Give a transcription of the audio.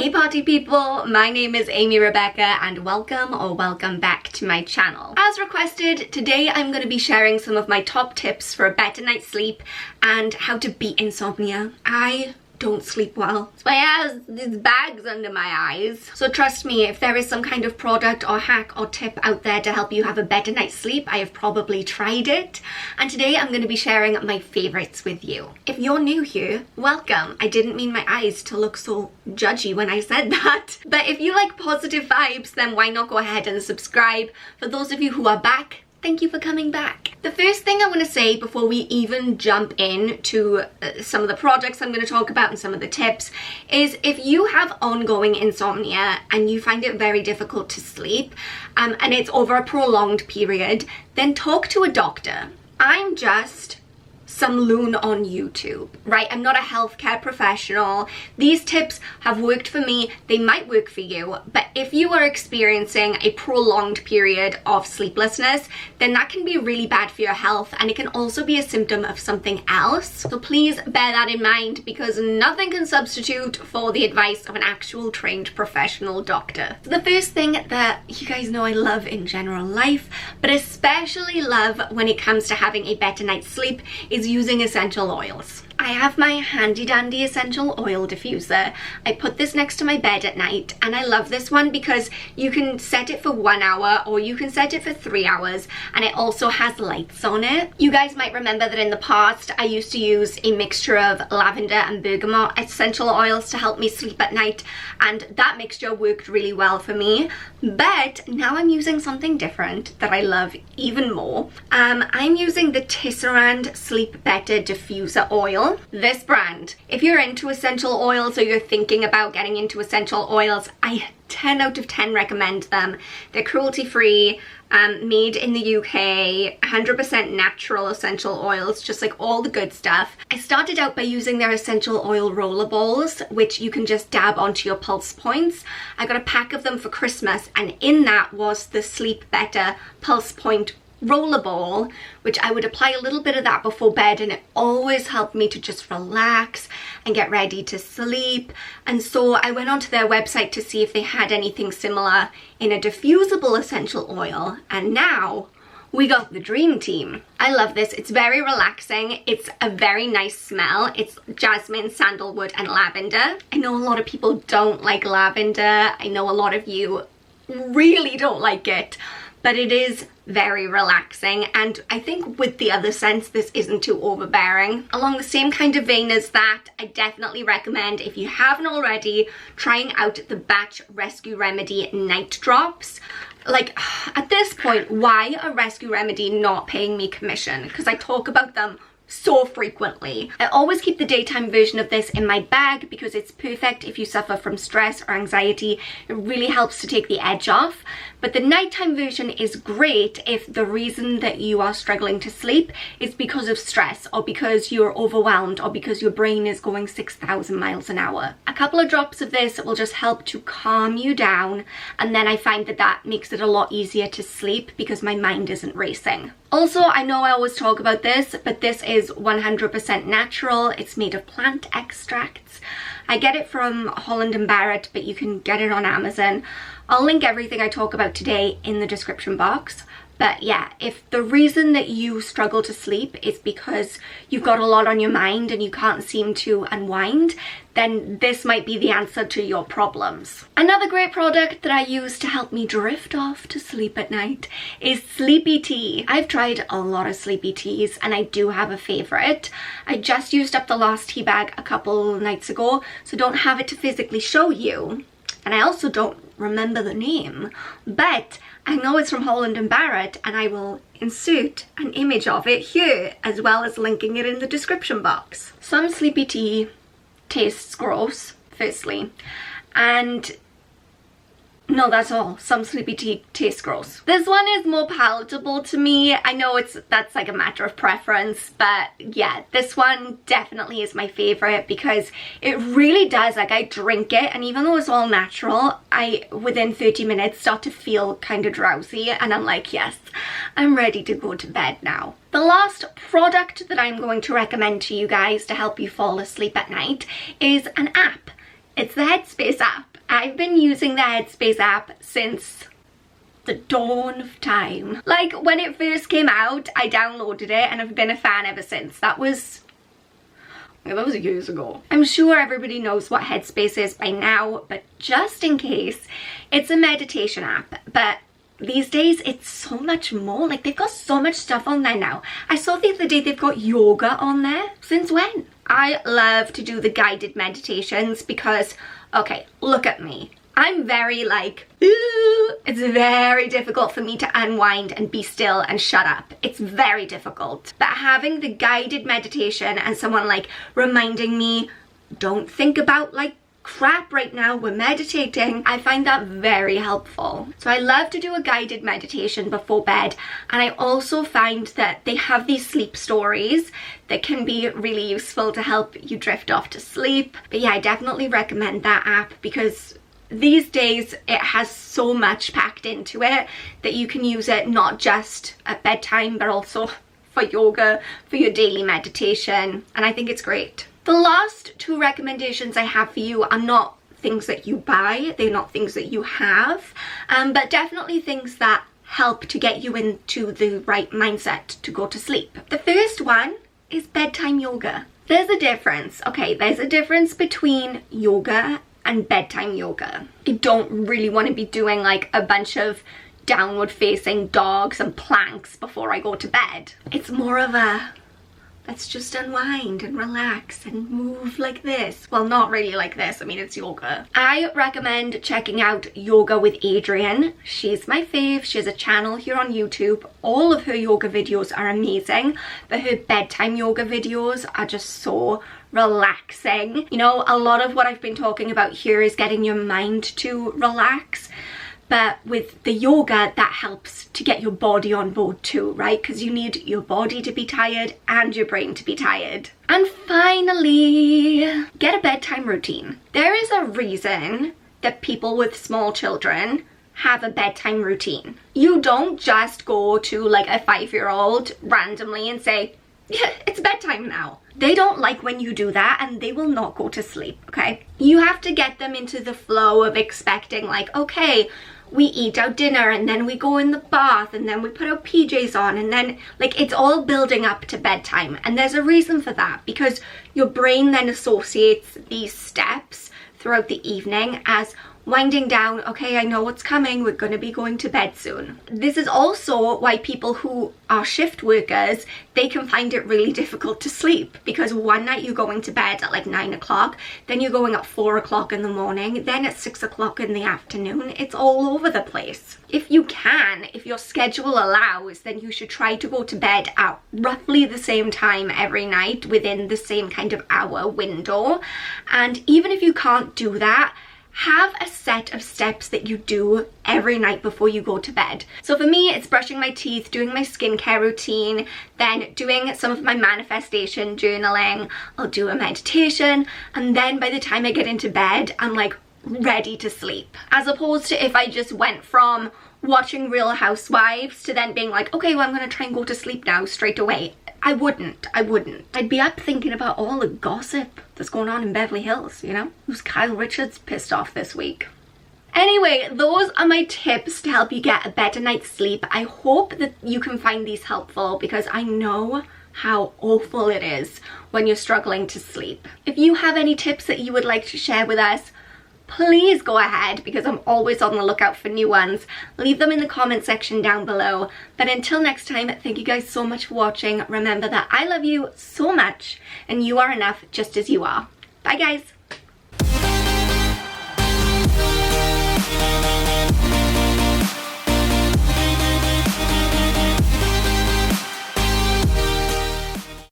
Hey party people, my name is Amy Rebecca and welcome back to my channel. As requested, today I'm going to be sharing some of my top tips for a better night's sleep and how to beat insomnia. I don't sleep well. That's why I have these bags under my eyes. So trust me, if there is some kind of product or hack or tip out there to help you have a better night's sleep, I have probably tried it. And today I'm going to be sharing my favorites with you. If you're new here, welcome. I didn't mean my eyes to look so judgy when I said that. But if you like positive vibes, then why not go ahead and subscribe. For those of you who are back, thank you for coming back. The first thing I want to say before we even jump into some of the products I'm going to talk about and some of the tips is if you have ongoing insomnia and you find it very difficult to sleep and it's over a prolonged period, then talk to a doctor. I'm just some loon on YouTube, right? I'm not a healthcare professional. These tips have worked for me. They might work for you, but if you are experiencing a prolonged period of sleeplessness, then that can be really bad for your health, and it can also be a symptom of something else. So please bear that in mind, because nothing can substitute for the advice of an actual trained professional doctor. So the first thing that you guys know I love in general life, but especially love when it comes to having a better night's sleep, is using essential oils. I have my handy dandy essential oil diffuser. I put this next to my bed at night, and I love this one because you can set it for 1 hour or you can set it for 3 hours, and it also has lights on it. You guys might remember that in the past I used to use a mixture of lavender and bergamot essential oils to help me sleep at night, and that mixture worked really well for me. But now I'm using something different that I love even more. I'm using the Tisserand Sleep Better diffuser oil. This brand. If you're into essential oils or you're thinking about getting into essential oils, I 10 out of 10 recommend them. They're cruelty-free, made in the UK, 100% natural essential oils, just like all the good stuff. I started out by using their essential oil roller balls, which you can just dab onto your pulse points. I got a pack of them for Christmas, and in that was the Sleep Better Pulse Point rollerball, which I would apply a little bit of that before bed, and it always helped me to just relax and get ready to sleep. And so I went onto their website to see if they had anything similar in a diffusible essential oil, and now we got the dream team. I love this. It's very relaxing. It's a very nice smell. It's jasmine, sandalwood, and lavender. I know a lot of people don't like lavender. I know a lot of you really don't like it, but it is very relaxing, and I think with the other scents this isn't too overbearing. Along the same kind of vein as that, I definitely recommend, if you haven't already, trying out the Batch Rescue Remedy night drops. Like, at this point, why are Rescue Remedy not paying me commission? Because I talk about them so frequently. I always keep the daytime version of this in my bag because it's perfect if you suffer from stress or anxiety. It really helps to take the edge off. But the nighttime version is great if the reason that you are struggling to sleep is because of stress, or because you're overwhelmed, or because your brain is going 6,000 miles an hour. A couple of drops of this will just help to calm you down, and then I find that that makes it a lot easier to sleep because my mind isn't racing. Also, I know I always talk about this, but this is 100% natural. It's made of plant extracts. I get it from Holland & Barrett, but you can get it on Amazon. I'll link everything I talk about today in the description box. But yeah, if the reason that you struggle to sleep is because you've got a lot on your mind and you can't seem to unwind, then this might be the answer to your problems. Another great product that I use to help me drift off to sleep at night is Sleepy Tea. I've tried a lot of Sleepy Teas and I do have a favorite. I just used up the last tea bag a couple nights ago, so don't have it to physically show you. And I also don't remember the name, but I know it's from Holland & Barrett, and I will insert an image of it here, as well as linking it in the description box. Some Sleepy Tea tastes gross, firstly, and no, that's all. Some Sleepy Tea tastes gross. This one is more palatable to me. I know that's like a matter of preference, but yeah, this one definitely is my favorite because it really does, like, I drink it, and even though it's all natural, I within 30 minutes start to feel kind of drowsy, and I'm like, yes, I'm ready to go to bed now. The last product that I'm going to recommend to you guys to help you fall asleep at night is an app. It's the Headspace app. I've been using the Headspace app since the dawn of time. Like, when it first came out, I downloaded it and I've been a fan ever since. That was years ago. I'm sure everybody knows what Headspace is by now, but just in case, it's a meditation app. But these days, it's so much more. Like, they've got so much stuff on there now. I saw the other day they've got yoga on there. Since when? I love to do the guided meditations because, okay, look at me. I'm very like, ooh, it's very difficult for me to unwind and be still and shut up. It's very difficult. But having the guided meditation and someone like reminding me, don't think about like crap right now, we're meditating, I find that very helpful. So I love to do a guided meditation before bed, and I also find that they have these sleep stories that can be really useful to help you drift off to sleep. But yeah, I definitely recommend that app because these days it has so much packed into it that you can use it not just at bedtime but also for yoga, for your daily meditation, and I think it's great. The last two recommendations I have for you are not things that you buy, they're not things that you have, but definitely things that help to get you into the right mindset to go to sleep. The first one is bedtime yoga. There's a difference, okay, there's a difference between yoga and bedtime yoga. You don't really want to be doing like a bunch of downward facing dogs and planks before I go to bed. It's more of a, let's just unwind and relax and move like this. Well, not really like this, I mean it's yoga. I recommend checking out Yoga with Adriene. She's my fave. She has a channel here on YouTube. All of her yoga videos are amazing, but her bedtime yoga videos are just so relaxing. You know, a lot of what I've been talking about here is getting your mind to relax, but with the yoga that helps to get your body on board too, right? Because you need your body to be tired and your brain to be tired. And finally, get a bedtime routine. There is a reason that people with small children have a bedtime routine. You don't just go to like a 5-year-old randomly and say, yeah, it's bedtime now. They don't like when you do that and they will not go to sleep, okay? You have to get them into the flow of expecting like, okay, we eat our dinner and then we go in the bath and then we put our PJs on and then like it's all building up to bedtime. And there's a reason for that because your brain then associates these steps throughout the evening as winding down, okay, I know what's coming, we're going to be going to bed soon. This is also why people who are shift workers, they can find it really difficult to sleep because one night you're going to bed at like 9 o'clock, then you're going at 4 o'clock in the morning, then at 6 o'clock in the afternoon. It's all over the place. If you can, if your schedule allows, then you should try to go to bed at roughly the same time every night within the same kind of hour window. And even if you can't do that, have a set of steps that you do every night before you go to bed. So for me, it's brushing my teeth, doing my skincare routine, then doing some of my manifestation journaling. I'll do a meditation, and then by the time I get into bed, I'm like ready to sleep. As opposed to if I just went from watching Real Housewives to then being like, okay, well, I'm gonna try and go to sleep now straight away. I wouldn't. I'd be up thinking about all the gossip that's going on in Beverly Hills, you know? Who's Kyle Richards pissed off this week? Anyway, those are my tips to help you get a better night's sleep. I hope that you can find these helpful because I know how awful it is when you're struggling to sleep. If you have any tips that you would like to share with us, please go ahead because I'm always on the lookout for new ones. Leave them in the comment section down below. But until next time, thank you guys so much for watching. Remember that I love you so much and you are enough just as you are. Bye guys.